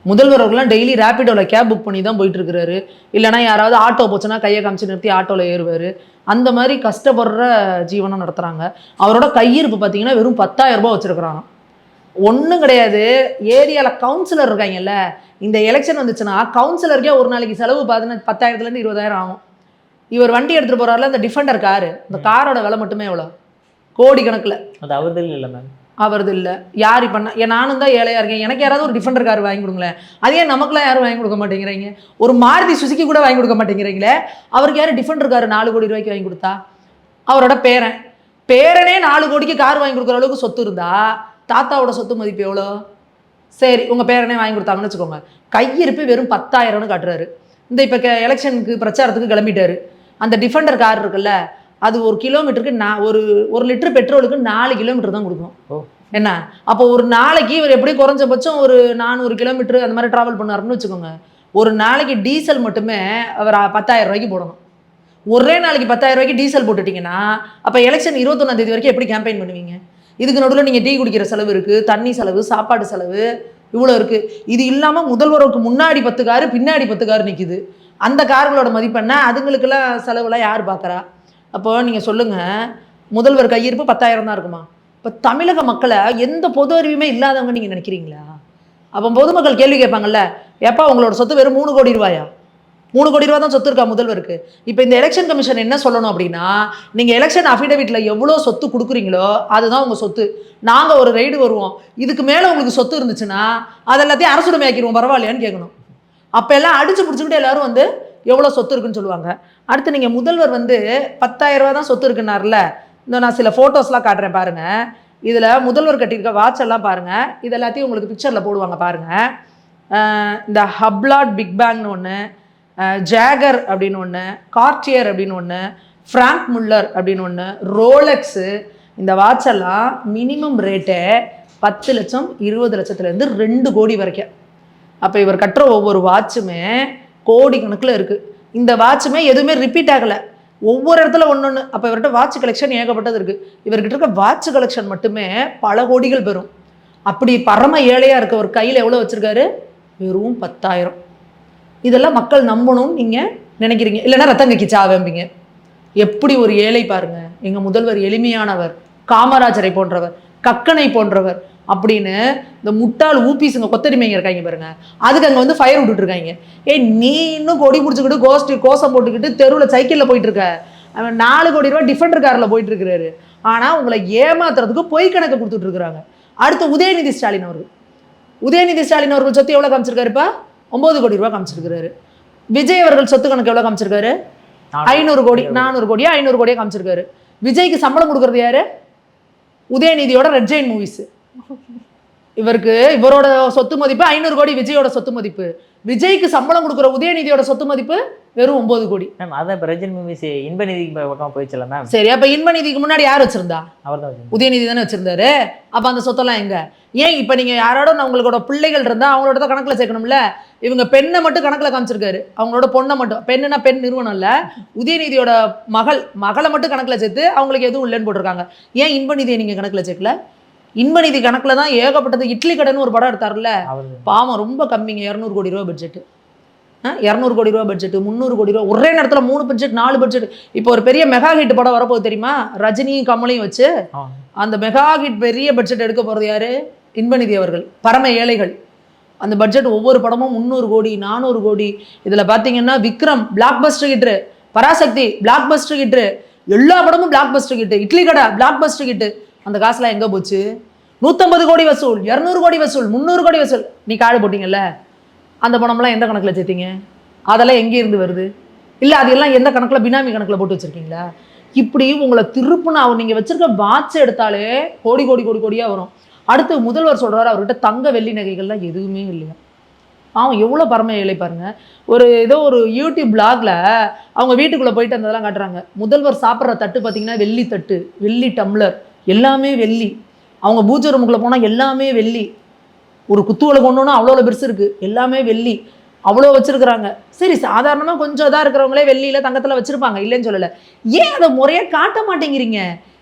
முதல்வர் அவர்கள்லாம் daily ரேபிடோவில் cab book பண்ணி தான் போயிட்டு இருக்கிறாரு. இல்லைனா யாராவது ஆட்டோ போச்சுன்னா கையை காமிச்சு நிறுத்தி ஆட்டோவில் ஏறுவார். அந்த மாதிரி கஷ்டப்படுற ஜீவனம் நடத்துகிறாங்க. அவரோட கையிருப்பு பார்த்தீங்கன்னா வெறும் 10,000 ரூபாய் வச்சுருக்குறாங்க. ஒன்றும் கிடையாது. ஏரியாவில் கவுன்சிலர் இருக்காங்கல்ல, இந்த எலெக்ஷன் வந்துச்சுன்னா கவுன்சிலருக்கே ஒரு நாளைக்கு செலவு 10,000லேருந்து 20,000 ஆகும். இவர் வண்டி எடுத்துகிட்டு போகிறாருல, இந்த டிஃபெண்டர் காரு, இந்த காரோட விலை மட்டுமே எவ்வளோ? கோடி கணக்கில். அது அவரது இல்லை மேம், அவரது இல்லை. யார் இப்போ நானும் தான் ஏழையாக இருக்கேன், எனக்கு யாராவது ஒரு டிஃபெண்டர் கார் வாங்கி கொடுங்களேன். அதே நமக்குலாம் யாரும் வாங்கி கொடுக்க மாட்டேங்கிறீங்க. ஒரு மாருதி சுசுக்கி கூட வாங்கி கொடுக்க மாட்டேங்கிறீங்களே. அவருக்கு யார் டிஃபெண்டர் கார் 4 கோடி ரூபாய்க்கு வாங்கி கொடுத்தா? அவரோட பேரனே 4 கோடிக்கு கார் வாங்கி கொடுக்குற அளவுக்கு சொத்து இருந்தா தாத்தாவோட சொத்து மதிப்பு எவ்வளோ? சரி, உங்கள் பேரனே வாங்கி கொடுத்தாங்கன்னு வச்சுக்கோங்க. கையிருப்பு வெறும் 10,000ன்னு காட்டுறாரு. இந்த இப்போ எலெக்ஷனுக்கு பிரச்சாரத்துக்கு கிளம்பிட்டாரு. அந்த டிஃபெண்டர் கார் இருக்குல்ல, அது 1 கிலோமீட்டருக்கு ஒரு லிட்டர் பெட்ரோலுக்கு 4 கிலோமீட்டர் தான் கொடுக்கும். என்ன அப்போ ஒரு நாளைக்கு இவர் எப்படி குறைஞ்சபட்சம் ஒரு 400 கிலோமீட்டர் அந்த மாதிரி ட்ராவல் பண்ணாருன்னு வச்சுக்கோங்க. ஒரு நாளைக்கு டீசல் மட்டுமே அவர் 10,000 ரூபாய்க்கு போடணும். ஒரே நாளைக்கு 10,000 ரூபாய்க்கு டீசல் போட்டுட்டிங்கன்னா அப்போ எலெக்ஷன் 21ஆம் தேதி வரைக்கும் எப்படி கேம்பெயின் பண்ணுவீங்க? இதுக்கு நடுவில் நீங்கள் டீ குடிக்கிற செலவு இருக்குது, தண்ணி செலவு, சாப்பாடு செலவு, இவ்வளோ இருக்குது. இது இல்லாமல் முதல்வருக்கு முன்னாடி 10 காரு பின்னாடி 10 கார் நிற்கிது. அந்த கார்களோட மதிப்பெண்ண அதுங்களுக்கெல்லாம் செலவுலாம் யார் பார்க்குறா? அப்போ நீங்கள் சொல்லுங்கள், முதல்வர் கையிருப்பு 10,000 தான் இருக்குமா? இப்போ தமிழக மக்களை எந்த பொது அறிவுமே இல்லாதவங்க நீங்கள் நினைக்கிறீங்களா? அப்போ பொதுமக்கள் கேள்வி கேட்பாங்கல்ல, எப்போ உங்களோட சொத்து வெறும் 3 கோடி ரூபாயா? 3 கோடி ரூபா தான் சொத்து இருக்கா முதல்வருக்கு? இப்போ இந்த எலெக்ஷன் கமிஷன் என்ன சொல்லணும் அப்படின்னா, நீங்கள் எலெக்ஷன் அஃபிடவிட்டில் எவ்வளோ சொத்து கொடுக்குறீங்களோ அதுதான் உங்கள் சொத்து. நாங்கள் ஒரு ரைடு வருவோம், இதுக்கு மேலே உங்களுக்கு சொத்து இருந்துச்சுன்னா அதெல்லாத்தையும் அரசுடைமை ஆக்கிடுவோம், பரவாயில்லையான்னு கேட்கணும். அப்போ எல்லாம் அடிச்சு பிடிச்சிக்கிட்டு எல்லாரும் வந்து எவ்வளோ சொத்து இருக்குன்னு சொல்லுவாங்க. அடுத்து நீங்கள் முதல்வர் 10,000 ரூபா தான் சொத்து இருக்குன்னார்ல. இந்த நான் சில ஃபோட்டோஸ்லாம் காட்டுறேன் பாருங்கள். இதில் முதல்வர் கட்டியிருக்க வாட்ச் எல்லாம் பாருங்கள். இது எல்லாத்தையும் உங்களுக்கு பிக்சரில் போடுவாங்க பாருங்கள். இந்த ஹப்லாட் பிக் பேங்க்னு ஒன்று, ஜேகர் அப்படின்னு ஒன்று, கார்டியர் அப்படின்னு ஒன்று, ஃப்ராங்க் முல்லர் அப்படின்னு ஒன்று, ரோலெக்ஸு. இந்த வாட்செல்லாம் மினிமம் ரேட்டே 10 லட்சம் 20 லட்சத்துலேருந்து 2 கோடி வரைக்கும். அப்போ இவர் கட்டுற ஒவ்வொரு வாட்சுமே கோடி கணக்கில் இருக்குது. இந்த வாட்சுமே எதுவுமே ரிப்பீட் ஆகலை, ஒவ்வொரு இடத்துல ஒன்று. அப்போ இவர்கிட்ட வாட்ச் கலெக்ஷன் ஏகப்பட்டது இருக்குது. இவர்கிட்ட இருக்க வாட்ச் கலெக்ஷன் மட்டுமே பல கோடிகள் பெறும். அப்படி பரம ஏழையாக இருக்க ஒரு கையில் எவ்வளோ வச்சுருக்காரு? வெறும் 10,000. இதெல்லாம் மக்கள் நம்பணும்னு நீங்கள் நினைக்கிறீங்க, இல்லைன்னா ரத்தம் கக்கிச்சா ஆரம்பிங்க. எப்படி ஒரு ஏழை பாருங்க. எங்கள் முதல்வர் எளிமையானவர், காமராஜரை போன்றவர், கக்கனை போன்றவர் அப்படின்னு இந்த முட்டாள் ஊபிஸுங்க கொத்தடிமைங்க இருக்காங்க பாருங்க, அதுக்கு அங்கே ஃபயர் விட்டுட்ருக்காங்க. நீ இன்னும் கொடி பிடிச்சிக்கிட்டு கோசம் போட்டுக்கிட்டு தெருவில் சைக்கிளில் போயிட்டு இருக்க. 4 கோடி ரூபா டிஃபெண்டர் காரில் போயிட்டு இருக்கிறாரு. ஆனால் உங்களை ஏமாத்துறதுக்கு பொய் கணக்கு கொடுத்துட்டு இருக்கிறாங்க. அடுத்து உதயநிதி ஸ்டாலின் அவர்கள் சொத்து எவ்வளோ காமிச்சிருக்காருப்பா? 9 கோடி ரூபா காமிச்சிருக்கிறாரு. விஜய் அவர்கள் சொத்து கணக்கு எவ்வளோ காமிச்சிருக்காரு? 500 கோடி, 400 கோடியா 500 கோடியா காமிச்சிருக்காரு. விஜய்க்கு சம்பளம் கொடுக்கறது யாரு? உதயநிதியோட ரெட் ஜெயின் மூவிஸ். இவரோட சொத்து மதிப்பு 500 கோடி, விஜயோட சொத்து மதிப்பு. விஜய்க்கு சம்பளம் கொடுக்குற உதயநிதியோட சொத்து மதிப்பு வெறும் 9 கோடி. மேம் அதான் இப்போ ரெட் ஜெயின் மூவிஸ் இன்பநிதிக்கு பக்கம் போயிடுச்சுல மேம். சரி, அப்போ இன்பநிதிக்கு முன்னாடி யார் வச்சிருந்தா? அவர் தான், உதயநிதி தானே வச்சிருந்தாரு. அப்போ அந்த சொத்தெல்லாம் எங்க? ஏன் இப்போ நீங்கள் யாரோட உங்களோட பிள்ளைகள் இருந்தால் அவங்களோட தான் கணக்கில் சேர்க்கணும்ல. இவங்க பெண்ணை மட்டும் கணக்கில் காமிச்சிருக்காரு, அவங்களோட பொண்ணை மட்டும். பெண்ணுனா பெண் நிறுவனம் இல்லை, உதயநிதியோட மகளை மட்டும் கணக்கில் சேர்த்து அவங்களுக்கு எதுவும் இல்லைன்னு போட்டிருக்காங்க. ஏன் இன்பநிதியை நீங்கள் கணக்கில் சேர்க்கல? இன்பநிதி கணக்கில் தான் ஏகப்பட்டது. இட்லி கடைன்னு ஒரு படம் எடுத்தார்ல, பாவம் ரொம்ப கம்மிங்க. 200 கோடி ரூபா பட்ஜெட்டு, 200 கோடி ரூபா பட்ஜெட்டு, 300 கோடி ரூபா, ஒரே நேரத்தில் 3 பட்ஜெட் 4 பட்ஜெட். இப்போ ஒரு பெரிய மெகா ஹிட் படம் வரப்போகுது தெரியுமா? ரஜினியும் கமலையும் வச்சு அந்த மெகா ஹிட் பெரிய பட்ஜெட் எடுக்க போகிறது யாரு? இன்பநிதி அவர்கள். பரம ஏழைகள். அந்த பட்ஜெட் ஒவ்வொரு படமும் 300 கோடி 400 கோடி. இதில் பார்த்தீங்கன்னா Vikram blockbuster hit, Parasakthi blockbuster hit, எல்லா படமும் பிளாக் பஸ்டர் ஹிட்டு, இட்லி கடை பிளாக் பஸ்டர் ஹிட்டு. அந்த காசுலாம் எங்கே போச்சு? 150 கோடி வசூல், 200 கோடி வசூல், 300 கோடி வசூல். நீ காடு போட்டிங்கல்ல, அந்த பணம்லாம் எந்த கணக்கில் சேர்த்தீங்க? அதெல்லாம் எங்கே இருந்து வருது? இல்லை அதெல்லாம் எந்த கணக்கில், பினாமி கணக்கில் போட்டு வச்சுருக்கீங்களா? இப்படி உங்களை திருப்புனா நீங்கள் வச்சுருக்க வாட்ச் எடுத்தாலே கோடி கோடி கோடி கோடியாக வரும். அடுத்து முதல்வர் சொல்கிறாரு அவர்கிட்ட தங்க வெள்ளி நகைகள்லாம் எதுவுமே இல்லையா. அவன் எவ்வளோ பரம ஏழை பாருங்க. ஏதோ ஒரு யூடியூப் பிளாக்ல அவங்க வீட்டுக்குள்ளே போயிட்டு அந்த இதெல்லாம் காட்டுறாங்க. முதல்வர் சாப்பிட்ற தட்டு பார்த்தீங்கன்னா வெள்ளி தட்டு, வெள்ளி டம்ளர், எல்லாமே வெள்ளி. அவங்க பூஜை ரூமுக்குள்ளே போனால் எல்லாமே வெள்ளி. ஒரு குத்துவலை கொண்டோன்னா அவ்வளோ பெருசு இருக்குது, எல்லாமே வெள்ளி. அவ்வளோ வச்சுருக்குறாங்க. சரி, சாதாரணமாக கொஞ்சம் இதாக இருக்கிறவங்களே வெள்ளியில் தங்கத்தில் வச்சுருப்பாங்க, இல்லைன்னு சொல்லலை. ஏன் அதை முறையாக காட்ட மாட்டேங்கிறீங்க?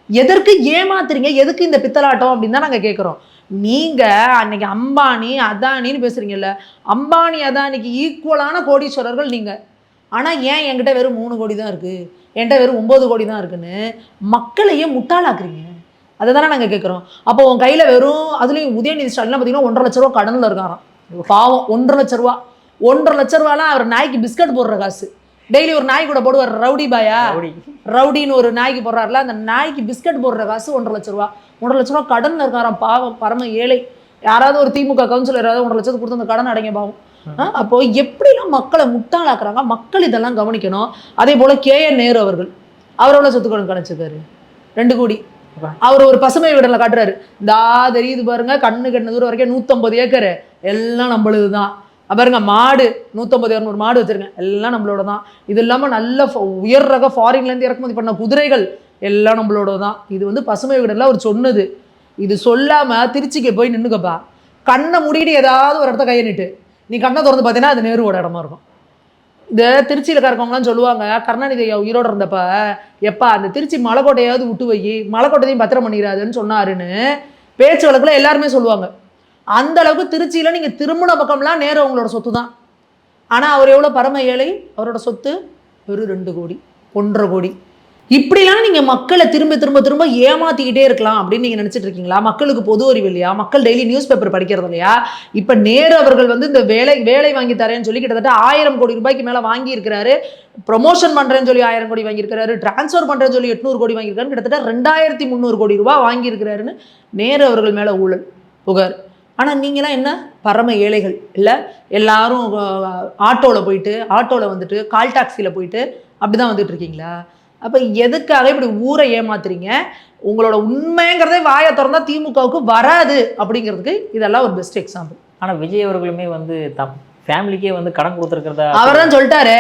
எதற்கு ஏமாத்துறீங்க? எதுக்கு இந்த பித்தலாட்டம் அப்படின்னு தான் நாங்கள் கேட்குறோம். நீங்கள் அன்னைக்கு அம்பானி அதானின்னு பேசுகிறீங்கல்ல, அம்பானி அதானிக்கு ஈக்குவலான கோடீஸ்வரர்கள் நீங்கள். ஆனால் ஏன் என்கிட்ட வெறும் 3 கோடி தான் இருக்குது, என்கிட்ட வெறும் 9 கோடி தான் இருக்குன்னு மக்களையே முட்டாளாக்குறீங்க? அதை தானே நாங்கள் கேட்குறோம். அப்போ உன் கையில் வெறும், அதுலேயும் உதயநிதி ஸ்டாலின்லாம் பார்த்தீங்கன்னா 1.5 லட்ச ரூபா கடனில் இருக்காராம். பாவம், 1.5 லட்ச ரூபா. 1.5 லட்ச ரூபாலாம் அவர் நாய்க்கு பிஸ்கட் போடுற காசு. டெய்லி ஒரு நாய் கூட போடுவார், ரவுடி பாயா, ரவுடின்னு ஒரு நாய்க்கு போடுறாருல, அந்த நாய்க்கு பிஸ்கட் போடுற காசு 1.5 லட்ச ரூபா. 1.5 லட்ச ரூபா கடன் இருக்காராம். பாவம், பரம ஏழை. யாராவது ஒரு திமுக கவுன்சிலர் யாராவது 1.5 லட்சத்துக்கு கொடுத்து அந்த கடன் அடைங்க பாவம். அப்போ எப்படிலாம் மக்களை முட்டாளாக்குறாங்க, மக்கள் இதெல்லாம் கவனிக்கணும். அதே போல KN நேரு அவரோட சொத்து கடன் கணிச்சிருக்காரு 2 கோடி. அவர் ஒரு பசுமை வீடல காட்டுறாரு, தெரியுது பாருங்க, கண்ணு கண்ணு தூரம் வரைக்கும் 150 ஏக்கர் எல்லாம் நம்மளுது தான். பாருங்க, மாடு 150-200 மாடு வச்சிருக்கேன், எல்லாம் நம்மளோட தான். இது இல்லாமல் நல்ல உயர் ரக ஃபாரின்லேருந்து இறக்குமதி பண்ண குதிரைகள் எல்லாம் நம்மளோட தான். இது வந்து பசுமை வீடெல்லாம் அவர் சொன்னது. இது சொல்லாமல் திருச்சிக்கு போய் நின்றுக்கப்பா, கண்ணை மூடிட்டு ஏதாவது ஒரு இடத்த கையை நிட்டு நீ கண்ணை திறந்து பார்த்தீங்கன்னா அது நேருவோட இடமா இருக்கும். இந்த திருச்சியில் இருக்கவங்களாம் சொல்லுவாங்க, கருணாநிதி உயிரோடு இருந்தப்ப எப்பா அந்த திருச்சி மலைக்கோட்டையாவது விட்டு வை, மலைக்கோட்டையும் பத்திரம் பண்ணிடாதுன்னு சொன்னாருன்னு பேச்சு வழக்கில் எல்லாருமே சொல்லுவாங்க. அந்த அளவுக்கு திருச்சியில் நீங்கள் திருமண பக்கம்லாம் நேரு அவங்களோட சொத்து தான். ஆனால் அவர் எவ்வளோ பரம ஏழை, அவரோட சொத்து வெறும் 2 கோடி 1.5 கோடி. இப்படிலாம் நீங்கள் மக்களை திரும்ப திரும்ப திரும்ப ஏமாற்றிக்கிட்டே இருக்கலாம் அப்படின்னு நீங்கள் நினச்சிட்டு இருக்கீங்களா? மக்களுக்கு பொது அறிவு இல்லையா? மக்கள் டெய்லி நியூஸ் பேப்பர் படிக்கிறது இல்லையா? இப்போ நேரு அவர்கள் வந்து இந்த வேலை வாங்கி தரேன்னு சொல்லி கிட்டத்தட்ட 1000 கோடி ரூபாய்க்கு மேலே வாங்கியிருக்கிறாரு. ப்ரொமோஷன் பண்ணுறேன்னு சொல்லி 1000 கோடி வாங்கியிருக்கிறாரு. டிரான்ஸ்ஃபர் பண்ணுறேன்னு சொல்லி 800 கோடி வாங்கியிருக்காரு. கிட்டத்தட்ட 2300 கோடி ரூபாய் வாங்கியிருக்கிறாருன்னு நேரு அவர்கள் மேலே ஊழல் புகார். ஆனால் நீங்களாம் என்ன பரம ஏழைகள் இல்லை, எல்லாரும் ஆட்டோவில் போயிட்டு, ஆட்டோவில் வந்துட்டு, கால் டாக்ஸியில் போயிட்டு அப்படி தான் வந்துட்டு இருக்கீங்களா? அப்போ எதுக்காக இப்படி ஊரை ஏமாத்துறீங்க? உங்களோட உண்மைங்கிறதே வாயை திறந்தா திமுகவுக்கு வராது அப்படிங்கிறதுக்கு இதெல்லாம் ஒரு பெஸ்ட் எக்ஸாம்பிள். ஆனால் விஜய் அவர்களுமே வந்து ஃபேமிலிக்கே வந்து கடன் கொடுத்துருக்கிறதா அவர் தான் சொல்லிட்டாரு,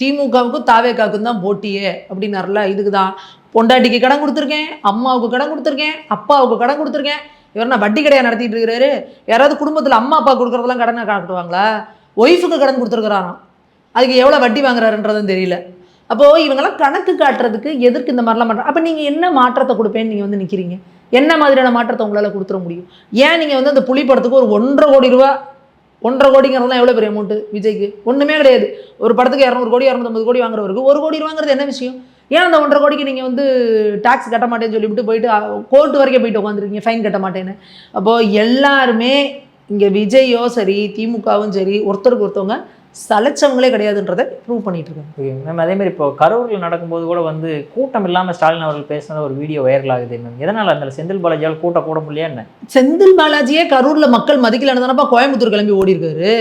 திமுகவுக்கும் தாவேக்காவுக்கும் தான் போட்டியே அப்படின்னாருல. இதுக்கு தான் பொண்டாட்டிக்கு கடன் கொடுத்துருக்கேன், அம்மாவுக்கு கடன் கொடுத்துருக்கேன், அப்பாவுக்கு கடன் கொடுத்துருக்கேன். இவர் நான் வட்டி கடையாக நடத்திட்டு இருக்கிறாரு. யாராவது குடும்பத்தில் அம்மா அப்பா கொடுக்குறதெல்லாம் கடனை காட்டுவாங்களா? ஒய்ஃபுக்கு கடன் கொடுத்துருக்குறாராம், அதுக்கு எவ்வளோ வட்டி வாங்குறாருன்றதும் தெரியல. அப்போது இவங்கெல்லாம் கணக்கு காட்டுறதுக்கு எதற்கு இந்த மாதிரிலாம் பண்ணுறாங்க? அப்போ நீங்கள் என்ன மாற்றத்தை கொடுப்பேன்னு நீங்கள் வந்து நிற்கிறீங்க? என்ன மாதிரியான மாற்றத்தை உங்களால் கொடுத்துட முடியும்? ஏன் நீங்கள் வந்து அந்த புலி படத்துக்கு ஒரு 1.5 கோடி ரூபா, 1.5 கோடிங்கிறதுலாம் எவ்வளோ பெரிய அமௌண்ட்டு விஜய்க்கு? ஒன்றுமே கிடையாது. ஒரு படத்துக்கு 200 கோடி 250 கோடி வாங்குறவருக்கு 1 கோடி ரூபாங்கிறது என்ன விஷயம்? ஏன் அந்த 1.5 கோடிக்கு நீங்கள் வந்து டாக்ஸ் கட்ட மாட்டேன்னு சொல்லிவிட்டு போயிட்டு கோர்ட்டு வரைக்கும் போயிட்டு உட்காந்துருக்கீங்க ஃபைன் கட்ட மாட்டேன்னு? அப்போது எல்லாருமே இங்கே விஜயோ சரி திமுகவும் சரி ஒருத்தருக்கு ஒருத்தவங்க சலைச்சவங்களே கிடையாதுன்றதை ப்ரூவ் பண்ணிட்டு இருக்காங்க. மேம் அதே மாதிரி இப்போ கரூரில் நடக்கும்போது கூட வந்து கூட்டம் இல்லாமல் ஸ்டாலின் அவர்கள் பேசின ஒரு வீடியோ வைரல் ஆகுது மேம். எதனால் அந்த செந்தில் பாலாஜியால் கூட்டம் போட முடியல என்ன? செந்தில் பாலாஜியே கரூரில் மக்கள் மதிக்கலன்னு தானப்பா கோயம்புத்தூர் கிளம்பி ஓடி இருக்காரு.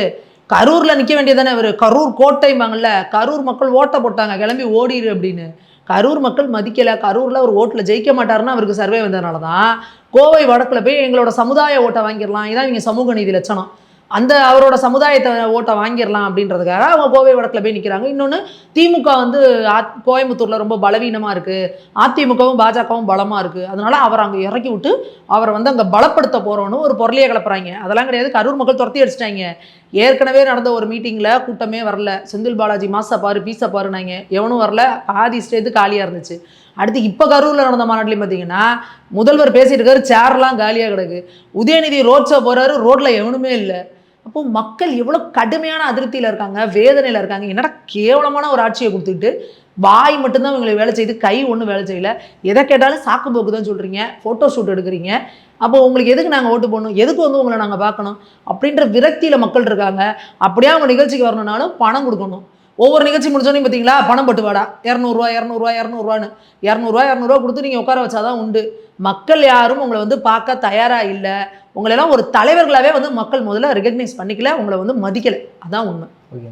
கரூரில் நிற்க வேண்டியதானே அவர்? கரூர் கோட்டைம்பாங்கல்ல, கரூர் மக்கள் ஓட்ட போட்டாங்க கிளம்பி ஓடிடு அப்படின்னு. கரூர் மக்கள் மதிக்கலை, கரூரில் ஒரு ஓட்டில் ஜெயிக்க மாட்டாருன்னு அவருக்கு சர்வே வந்ததுனால தான் கோவை வடக்கில் போய் எங்களோட சமுதாய ஓட்டை வாங்கிடலாம், இதான் இவங்க சமூக நீதி லட்சணம், அந்த அவரோட சமுதாயத்தை ஓட்டை வாங்கிடலாம் அப்படின்றதுக்காக அவங்க கோவை வடக்கில் போய் நிற்கிறாங்க. இன்னொன்று திமுக வந்து கோயம்புத்தூரில் ரொம்ப பலவீனமாக இருக்குது, அதிமுகவும் பாஜகவும் பலமாக இருக்குது, அதனால் அவர் அங்கே இறக்கி விட்டு அவரை வந்து அங்கே பலப்படுத்த போகிறோன்னு ஒரு பொருளையை கிளப்புறாங்க. அதெல்லாம் கிடையாது. கரூர் மக்கள் துரத்தி அடிச்சிட்டாங்க. ஏற்கனவே நடந்த ஒரு மீட்டிங்கில் கூட்டமே வரல. செந்தில் பாலாஜி மாசா பாரு பீசா பாருனாங்க, எவனும் வரல, பாதி ஸ்டேஜ் காலியாக இருந்துச்சு. அடுத்து இப்போ கரூரில் நடந்த மாநாட்டிலையும் பார்த்தீங்கன்னா முதல்வர் பேசிட்டு இருக்காரு, சேர்லாம் காலியாக கிடக்கு. உதயநிதி ரோட் ஷோ போகிறாரு, ரோட்டில் எவனுமே இல்லை. அப்போது மக்கள் எவ்வளோ கடுமையான அதிருப்தியில் இருக்காங்க, வேதனையில் இருக்காங்க. என்னடா கேவலமான ஒரு ஆட்சியை கொடுத்துக்கிட்டு வாய் மட்டும்தான் இவங்களுக்கு வேலை செய்யுது, கை ஒன்றும் வேலை செய்யலை. எதை கேட்டாலும் சாக்கு போக்கு தான் சொல்கிறீங்க, ஃபோட்டோ ஷூட் எடுக்கிறீங்க. அப்போ உங்களுக்கு எதுக்கு நாங்கள் ஓட்டு போடணும், எதுக்கு வந்து உங்களை நாங்கள் பார்க்கணும் அப்படின்ற விரக்தியில் மக்கள் இருக்காங்க. அப்படியே அவங்க நிகழ்ச்சிக்கு வரணுன்னாலும் பணம் கொடுக்கணும். ஒவ்வொரு நிகழ்ச்சி முடிச்சோன்னே பார்த்தீங்களா பணம் பட்டுவாடா, 200 200 200 கொடுத்து நீங்கள் உட்கார வச்சாதான் உண்டு. மக்கள் யாரும் உங்களை வந்து பார்க்க தயாராக இல்லை. உங்களெல்லாம் ஒரு தலைவர்களாகவே வந்து மக்கள் முதல்ல ரெகக்னைஸ் பண்ணிக்கல, உங்களை வந்து மதிக்கலை. அதான் உண்மை. ஓகே.